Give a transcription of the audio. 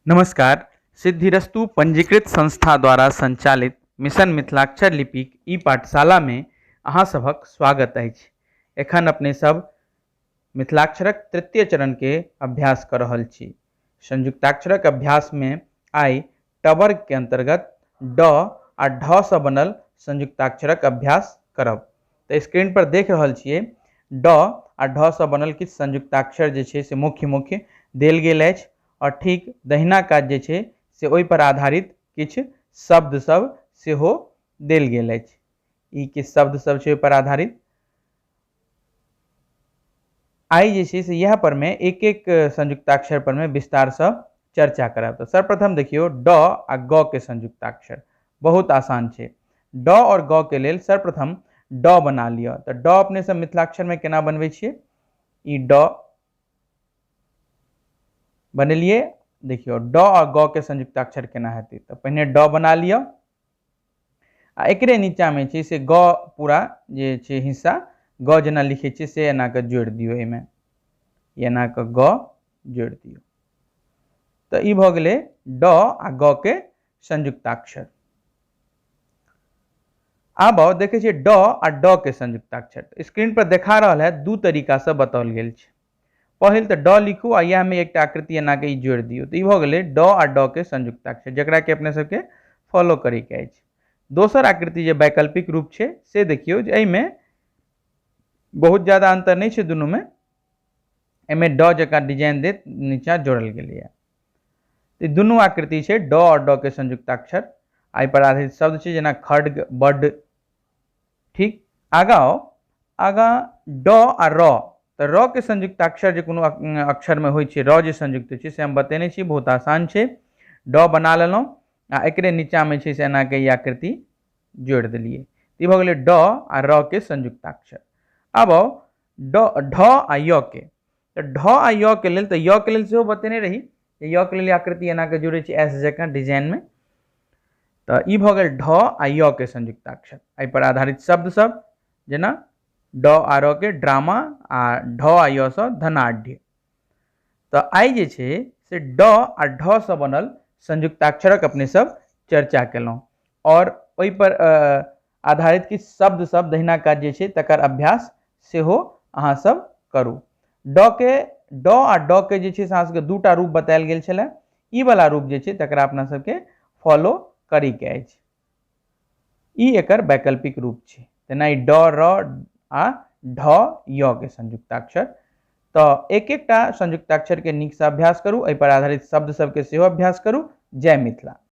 नमस्कार। सिद्धिरस्तु पंजीकृत संस्था द्वारा संचालित मिशन मिथिलाक्षर लिपिक ई पाठशाला में अहाँ सभक स्वागत अछि। एखन अपने सब मिथिलाक्षरक तृतीय चरण के अभ्यास कर रहल छी। संयुक्ताक्षरक अभ्यास में आई टबर के अंतर्गत ड आ ढ से बनल संयुक्ताक्षरक अभ्यास करब। तो स्क्रीन पर देख रहल छियै ड आ ढ से बनल किछु संयुक्ताक्षर जे छै से मुख्य देल गेल अछि और ठीक दहिना काज जे छै से ओहि पर आधारित किछु शब्द सब सेहो देल गेल अछि। ई किछु शब्द सब छै ओहि पर आधारित। आई जे छै से यह पर में एक एक संयुक्ताक्षर पर में विस्तार से चर्चा करब। तो सर्वप्रथम देखियो ड आ ग के संयुक्ताक्षर बहुत आसान छै। ड और ग के लेल सर्वप्रथम ड बना लियो। तो ड अपने सब मिथिलाक्षर में केना बनबै छियै, ई ड बनेलिए। देखियो ड और ग के संयुक्ताक्षर केना हेतै, तो पहले ड बना लियो आ एकरे नीचा में छै से ग पूरा जे छै हिस्सा ग जेना लिखै छै से एना के जोड़ दियो। एमे एना के ग जोड़ दियो। तो ई भ गेलै ड आ ग के संयुक्ताक्षर। आब आओ देखे छियै ड आ ड के संयुक्ताक्षर स्क्रीन पर देखा रहल है दू तरीका से बताओल गेल छै। पहिल तो ड लिखू आ यह में एक आकृति एना के जोड़ दियो। तो ई भ गेलै ड आ ड के संयुक्ताक्षर, जकरा के अपने सबके फॉलो करे के अछि। दोसर आकृति जे वैकल्पिक रूप छै से देखियो जे एहि में बहुत ज्यादा अंतर नहीं छै दुनू में। एमे ड जका डिजाइन देत नीचा जोड़ल गेलै है। तो दुनू आकृति छै ड और ड के संयुक्ताक्षर। आई पर आधारित शब्द छै जेना खड्ग, बड। ठीक, आगा आओ आगा ड आ र। तो र के संयुक्ताक्षर जे कोनो अक्षर में होय छै, र जे संयुक्त छै से हम बतेने छी, बहुत आसान छै। ड बना लेलौं आ एकरे नीचा में छै से एना के ई आकृति जोड़ देलिए। ई भ गेलै ड आ र के संयुक्ताक्षर। अब आओ ढ आ य के। तो ढ आ य के लेल, तो य के लेल सेहो बतेने रही, य के लेल आकृति एना के जोड़े छै एस जकां डिजाइन में। तो ई भ गेल ढ आ य के संयुक्ताक्षर। एहि पर आधारित शब्द सब जेना ड आ र के ड्रामा आ ढ आ य से धनाढ्य। तो आई जे छै से ड आ ढ से बनल संयुक्ताक्षरक अपने सब चर्चा केलौं और ओहि पर आधारित किछु शब्द सब दहिना काज जे छै तकर अभ्यास सेहो अहाँ सब करू। ड आ ड के जे छै से अहाँ सबके दूटा रूप बतायल गेल छलै। ई वाला रूप जे छै तकरा अपना सबके फॉलो करी के अछि। ई एकर वैकल्पिक रूप छै। तेना ई ड र आ ढ य के संयुक्ताक्षर। तो एक एकटा संयुक्ताक्षर के नीक से अभ्यास करू, एहि पर आधारित शब्द सबके सेहो अभ्यास करू। जय मिथिला।